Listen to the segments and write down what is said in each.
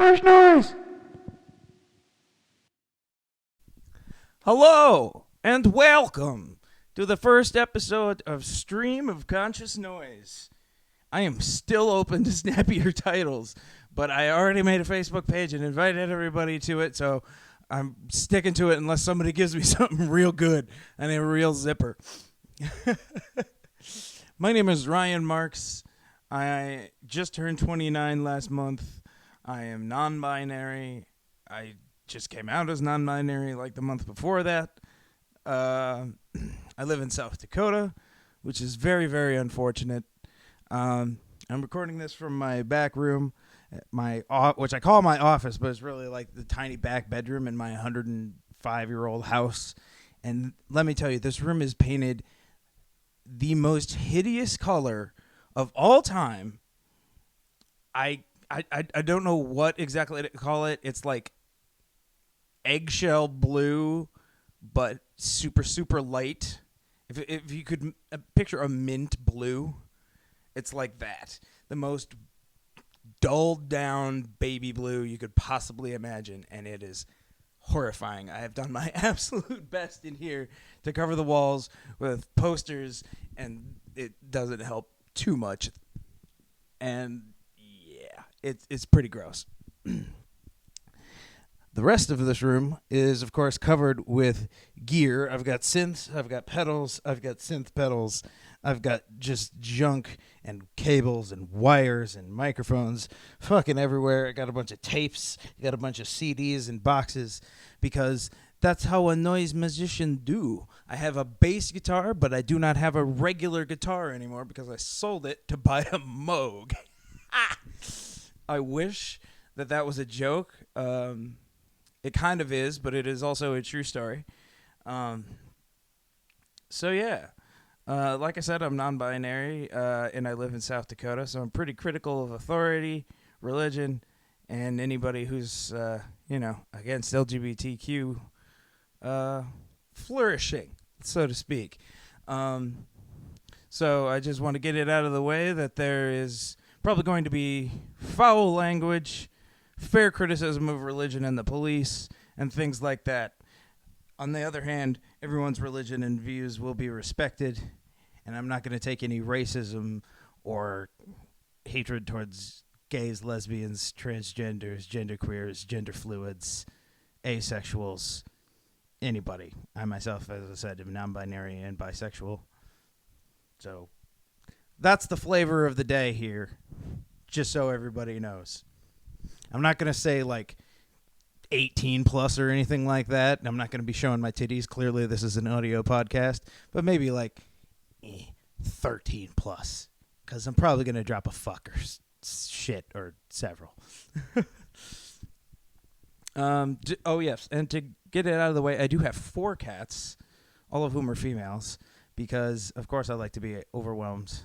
conscious noise. Hello and welcome to the first episode of Stream of Conscious Noise. I am still open to snappier titles, but I already made a Facebook page and invited everybody to it, so I'm sticking to it unless somebody gives me something real good and a real zipper. My name is Ryan Marks. I just turned 29 last month. I am non-binary. I just came out as non-binary like the month before that. I live in South Dakota, which is very, very unfortunate. I'm recording this from my back room, which I call my office, but it's really like the tiny back bedroom in my 105-year-old house. And let me tell you, this room is painted the most hideous color of all time. I don't know what exactly to call it. It's like eggshell blue, but super, super light. If you could picture a mint blue, it's like that. The most dulled down baby blue you could possibly imagine, and it is horrifying. I have done my absolute best in here to cover the walls with posters, and it doesn't help too much. And yeah, it's pretty gross. The rest of this room is, of course, covered with gear. I've got synths, I've got pedals, I've got synth pedals, I've got just junk and cables and wires and microphones fucking everywhere. I got a bunch of tapes, I got a bunch of CDs and boxes, because that's how a noise musician do. I have a bass guitar, but I do not have a regular guitar anymore because I sold it to buy a Moog. I wish that was a joke. It kind of is, but it is also a true story. So yeah, like I said, I'm non-binary, and I live in South Dakota, so I'm pretty critical of authority, religion, and anybody who's, against LGBTQ flourishing, so to speak. So I just want to get it out of the way that there is probably going to be foul language, fair criticism of religion and the police, and things like that. On the other hand, everyone's religion and views will be respected, and I'm not going to take any racism or hatred towards gays, lesbians, transgenders, genderqueers, gender fluids, asexuals, anybody. I myself, as I said, am non-binary and bisexual. So that's the flavor of the day here, just so everybody knows. I'm not going to say like 18 plus or anything like that. I'm not going to be showing my titties. Clearly, this is an audio podcast, but maybe like 13 plus, because I'm probably going to drop a fuck or shit or several. Oh, yes. And to get it out of the way, I do have 4 cats, all of whom are females, because, of course, I like to be overwhelmed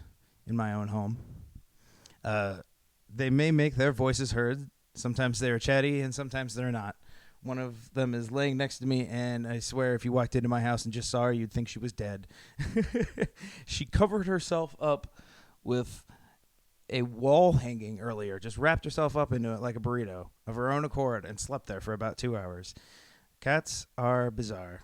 in my own home. They may make their voices heard. Sometimes they're chatty, and sometimes they're not. One of them is laying next to me, and I swear if you walked into my house and just saw her, you'd think she was dead. She covered herself up with a wall hanging earlier, just wrapped herself up into it like a burrito of her own accord and slept there for about 2 hours. Cats are bizarre.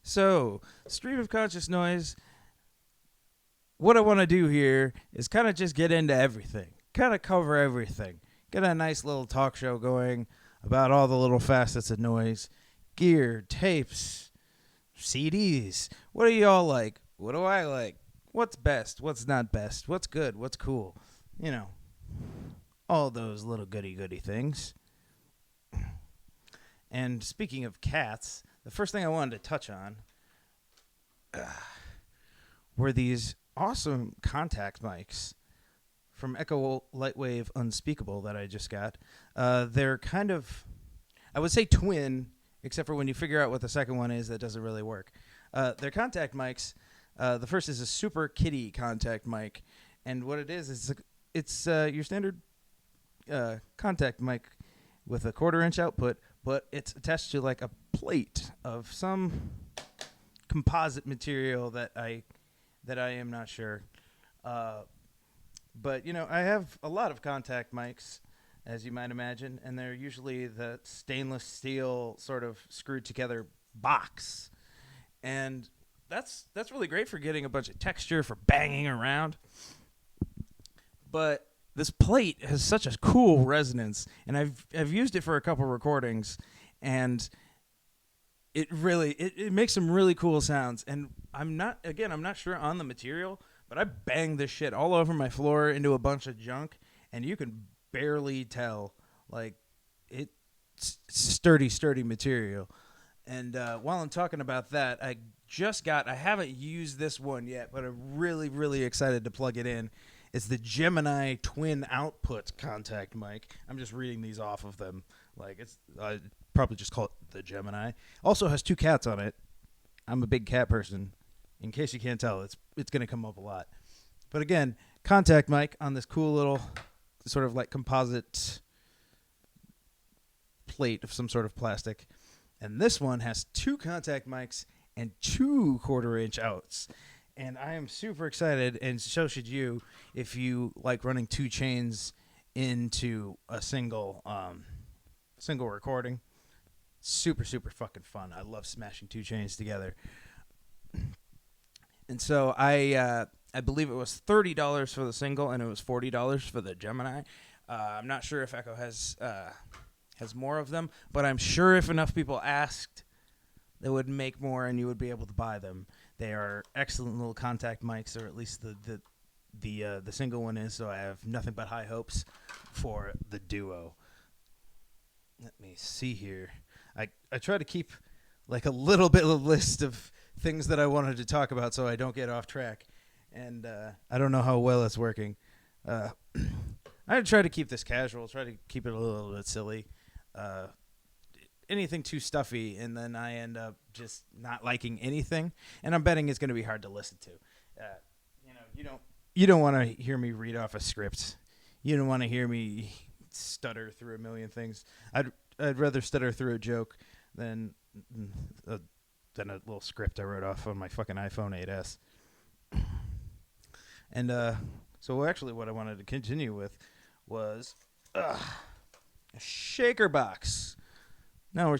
So, Stream of Conscious Noise. What I want to do here is kind of just get into everything, kind of cover everything, get a nice little talk show going about all the little facets of noise, gear, tapes, CDs. What do y'all like? What do I like? What's best? What's not best? What's good? What's cool? You know, all those little goody things. And speaking of cats, the first thing I wanted to touch on were these awesome contact mics from Echo Lightwave Unspeakable that I just got. They're kind of, I would say twin, except for when you figure out what the second one is, that doesn't really work. They're contact mics. The first is a Super Kitty contact mic, and what it is it's your standard contact mic with a 1/4-inch output, but it's attached to like a plate of some composite material that I am not sure. But I have a lot of contact mics, as you might imagine, and they're usually the stainless steel sort of screwed together box, and that's really great for getting a bunch of texture for banging around. But this plate has such a cool resonance, and I've used it for a couple recordings, and it makes some really cool sounds. And I'm not sure on the material, but I banged this shit all over my floor into a bunch of junk, and you can barely tell. Like, it's sturdy material. And while I'm talking about that, I haven't used this one yet, but I'm really, really excited to plug it in. It's the Gemini twin output contact mic. I'm just reading these off of them. Like, I probably just call it the Gemini. Also has 2 cats on it. I'm a big cat person. In case you can't tell, it's going to come up a lot. But again, contact mic on this cool little sort of like composite plate of some sort of plastic. And this one has 2 contact mics and 2 quarter-inch outs. And I am super excited, and so should you, if you like running 2 chains into a single recording. Super, super fucking fun. I love smashing 2 chains together. And so I believe it was $30 for the single, and it was $40 for the Gemini. I'm not sure if Echo has more of them, but I'm sure if enough people asked, they would make more, and you would be able to buy them. They are excellent little contact mics, or at least the single one is. So I have nothing but high hopes for the duo. Let me see here. I try to keep like a little bit of a list of things that I wanted to talk about so I don't get off track. And I don't know how well it's working. I try to keep this casual, try to keep it a little bit silly. Anything too stuffy, and then I end up just not liking anything. And I'm betting it's going to be hard to listen to. You don't want to hear me read off a script. You don't want to hear me stutter through a million things. I'd rather stutter through a joke than a little script I wrote off on my fucking iPhone 8s. And so actually what I wanted to continue with was a shaker box. Now we're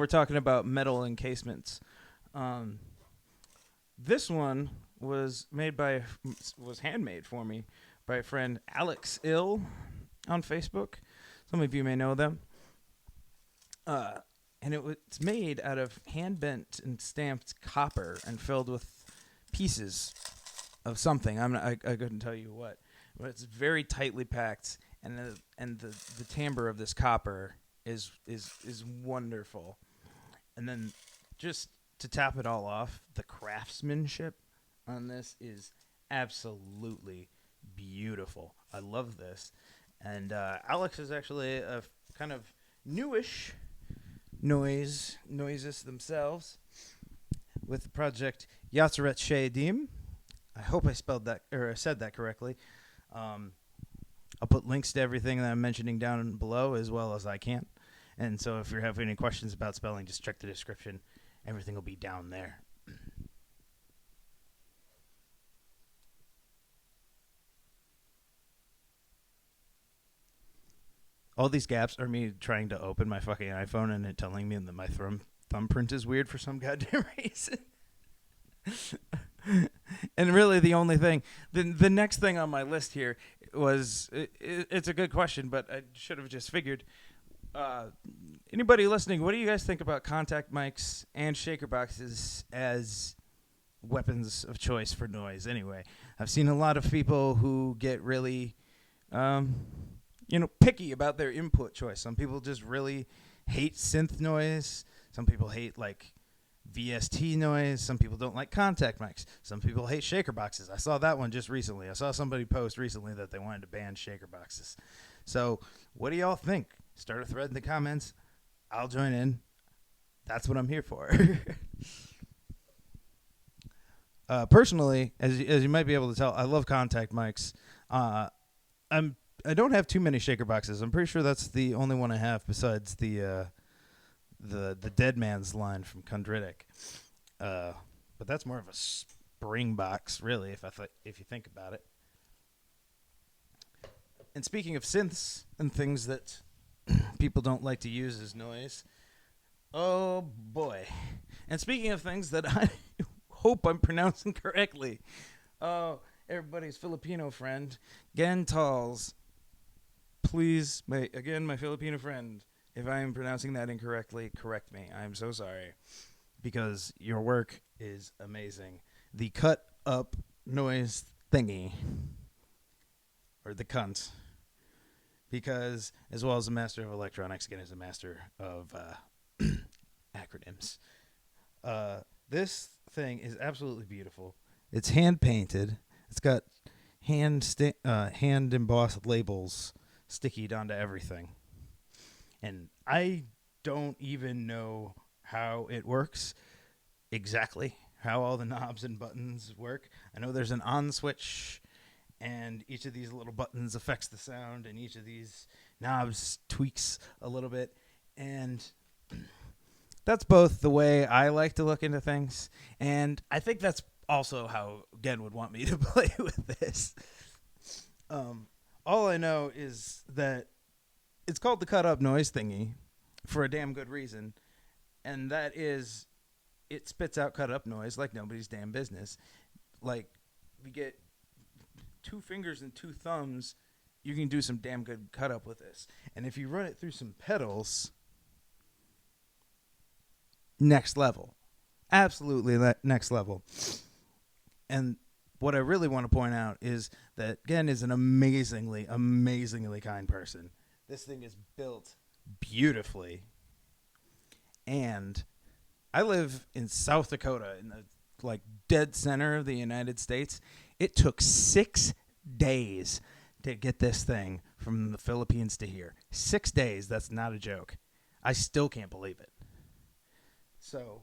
talking about metal encasements. This one was handmade for me by a friend, Alyx Ill, on Facebook. Some of you may know them. And it's made out of hand-bent and stamped copper and filled with pieces of something. I couldn't tell you what. But it's very tightly packed, and the timbre of this copper is wonderful. And then just to top it all off, the craftsmanship on this is absolutely beautiful. I love this. And Alyx is actually a kind of newish noisist themselves with the project Yatzeret Shedim. I hope I spelled that or said that correctly. I'll put links to everything that I'm mentioning down below as well as I can. And so if you have any questions about spelling, just check the description. Everything will be down there. All these gaps are me trying to open my fucking iPhone and it telling me that my thumbprint is weird for some goddamn reason. And really the only thing, the next thing on my list here was, it's a good question, but I should have just figured. Anybody listening, what do you guys think about contact mics and shaker boxes as weapons of choice for noise? Anyway, I've seen a lot of people who get really, picky about their input choice. Some people just really hate synth noise. Some people hate like VST noise. Some people don't like contact mics. Some people hate shaker boxes. I saw that one just recently. I saw somebody post recently that they wanted to ban shaker boxes. So what do y'all think? Start a thread in the comments. I'll join in. That's what I'm here for. Personally, as you might be able to tell, I love contact mics. I don't have too many shaker boxes. I'm pretty sure that's the only one I have besides the Dead Man's line from Kundritic. But that's more of bring box, really, if you think about it. And speaking of synths and things that people don't like to use as noise, oh boy. And speaking of things that I hope I'm pronouncing correctly, everybody's Filipino friend, Gantals. Please, my Filipino friend, if I am pronouncing that incorrectly, correct me. I'm so sorry. Because your work is amazing. The cut up noise thingy. Or the cunt. Because, as well as a master of electronics, again, is a master of acronyms. This thing is absolutely beautiful. It's hand painted. It's got hand embossed labels stickied onto everything. And I don't even know how it works exactly, how all the knobs and buttons work. I know there's an on switch, and each of these little buttons affects the sound, and each of these knobs tweaks a little bit. And that's both the way I like to look into things, and I think that's also how Gen would want me to play with this. All I know is that it's called the cut up noise thingy for a damn good reason, and that is it spits out cut up noise like nobody's damn business. Like, we get 2 fingers and 2 thumbs, you can do some damn good cut up with this. And if you run it through some pedals, next level. Absolutely next level. And what I really want to point out is that Gen is an amazingly, amazingly kind person. This thing is built beautifully. And I live in South Dakota, in the dead center of the United States. It took 6 days to get this thing from the Philippines to here. 6 days. That's not a joke. I still can't believe it. So,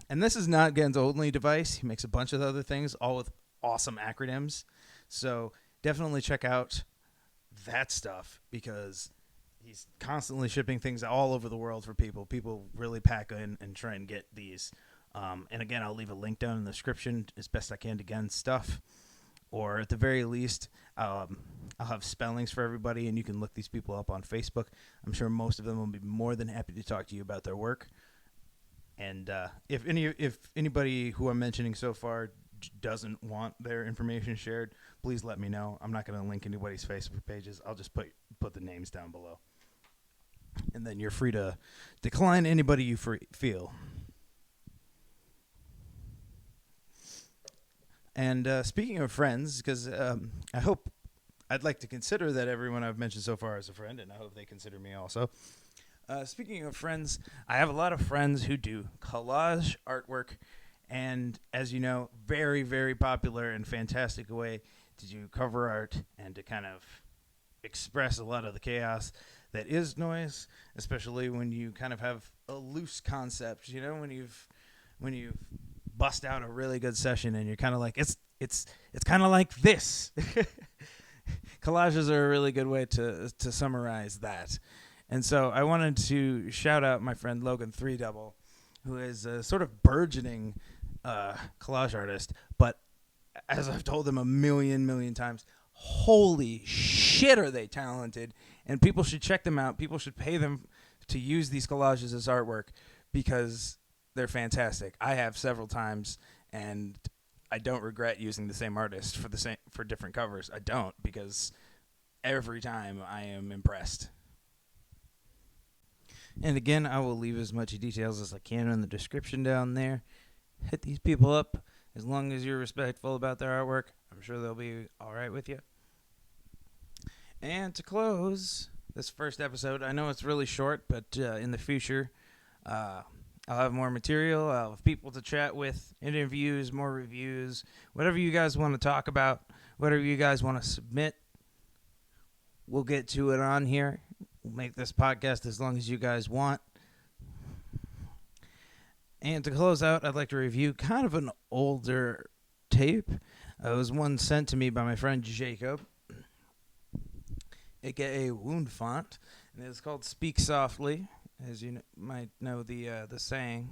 and this is not Gen's only device. He makes a bunch of other things, all with awesome acronyms. So definitely check out that stuff, because he's constantly shipping things all over the world for people. People really pack in and try and get these. And again, I'll leave a link down in the description as best I can to Gen's stuff. Or at the very least, I'll have spellings for everybody, and you can look these people up on Facebook. I'm sure most of them will be more than happy to talk to you about their work. And if anybody who I'm mentioning so far doesn't want their information shared, please let me know. I'm not going to link anybody's Facebook pages. I'll just put the names down below. And then you're free to decline anybody you feel. And speaking of friends, because I'd like to consider that everyone I've mentioned so far is a friend, and I hope they consider me also. Speaking of friends, I have a lot of friends who do collage artwork, and as you know, very, very popular and fantastic way to do cover art and to kind of express a lot of the chaos that is noise, especially when you kind of have a loose concept, you know, when you've bust out a really good session and you're kind of like, it's kind of like this. Collages are a really good way to summarize that. And so I wanted to shout out my friend Logan Threedouble, who is a sort of burgeoning collage artist. But as I've told him a million times, holy shit are they talented. And people should check them out. People should pay them to use these collages as artwork because they're fantastic. I have several times, and I don't regret using the same artist for different covers. I don't, because every time I am impressed. And again, I will leave as much details as I can in the description down there. Hit these people up. As long as you're respectful about their artwork, I'm sure they'll be all right with you. And to close this first episode, I know it's really short, but in the future, I'll have more material. I'll have people to chat with, interviews, more reviews, whatever you guys want to talk about, whatever you guys want to submit, we'll get to it on here. We'll make this podcast as long as you guys want. And to close out, I'd like to review kind of an older tape. It was one sent to me by my friend Jacob, a.k.a. woundfont, and it's called Speak Softly, as you might know the saying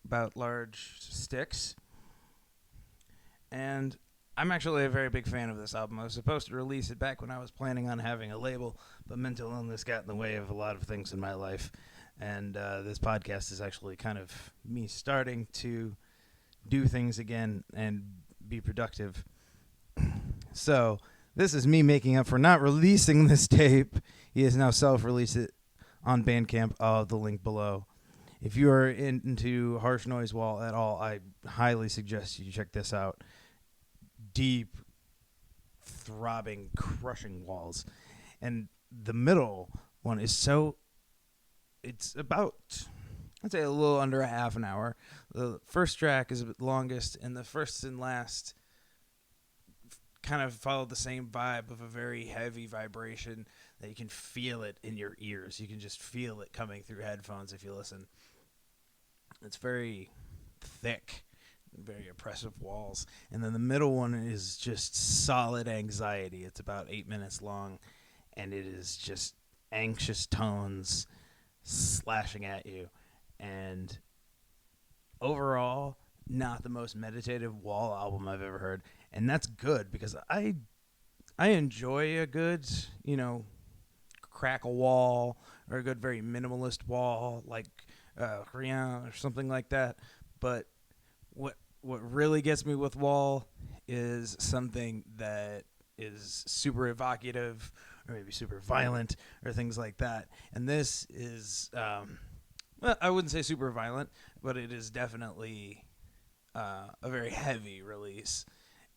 about large sticks. And I'm actually a very big fan of this album. I was supposed to release it back when I was planning on having a label, but mental illness got in the way of a lot of things in my life. And this podcast is actually kind of me starting to do things again and be productive. So this is me making up for not releasing this tape. He has now self-released it on Bandcamp. The link below. If you are into harsh noise wall at all, I highly suggest you check this out. Deep, throbbing, crushing walls. And the middle one is it's about, I'd say a little under a half an hour. The first track is the longest, and the first and last kind of follow the same vibe of a very heavy vibration that you can feel it in your ears. You can just feel it coming through headphones if you listen. It's very thick, very oppressive walls. And then the middle one is just solid anxiety. It's about 8 minutes long, and it is just anxious tones slashing at you. And overall, not the most meditative wall album I've ever heard. And that's good, because I enjoy a good, crackle wall, or a good, very minimalist wall, like Rien or something like that. But what really gets me with wall is something that is super evocative, or maybe super violent, or things like that. And this is, I wouldn't say super violent, but it is definitely a very heavy release.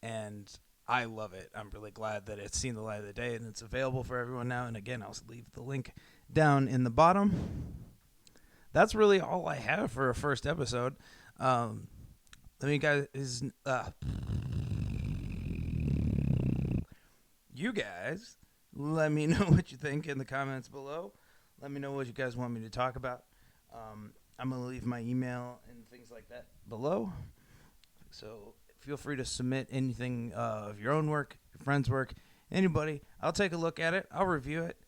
And I love it. I'm really glad that it's seen the light of the day and it's available for everyone now. And again, I'll leave the link down in the bottom. That's really all I have for a first episode. You guys, let me know what you think in the comments below. Let me know what you guys want me to talk about. I'm going to leave my email and things like that below. So feel free to submit anything of your own work, your friend's work, anybody. I'll take a look at it. I'll review it.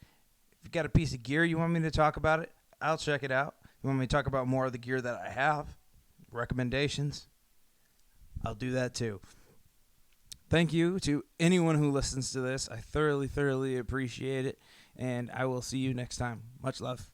If you got a piece of gear you want me to talk about it, I'll check it out. If you want me to talk about more of the gear that I have, recommendations, I'll do that too. Thank you to anyone who listens to this. I thoroughly, thoroughly appreciate it. And I will see you next time. Much love.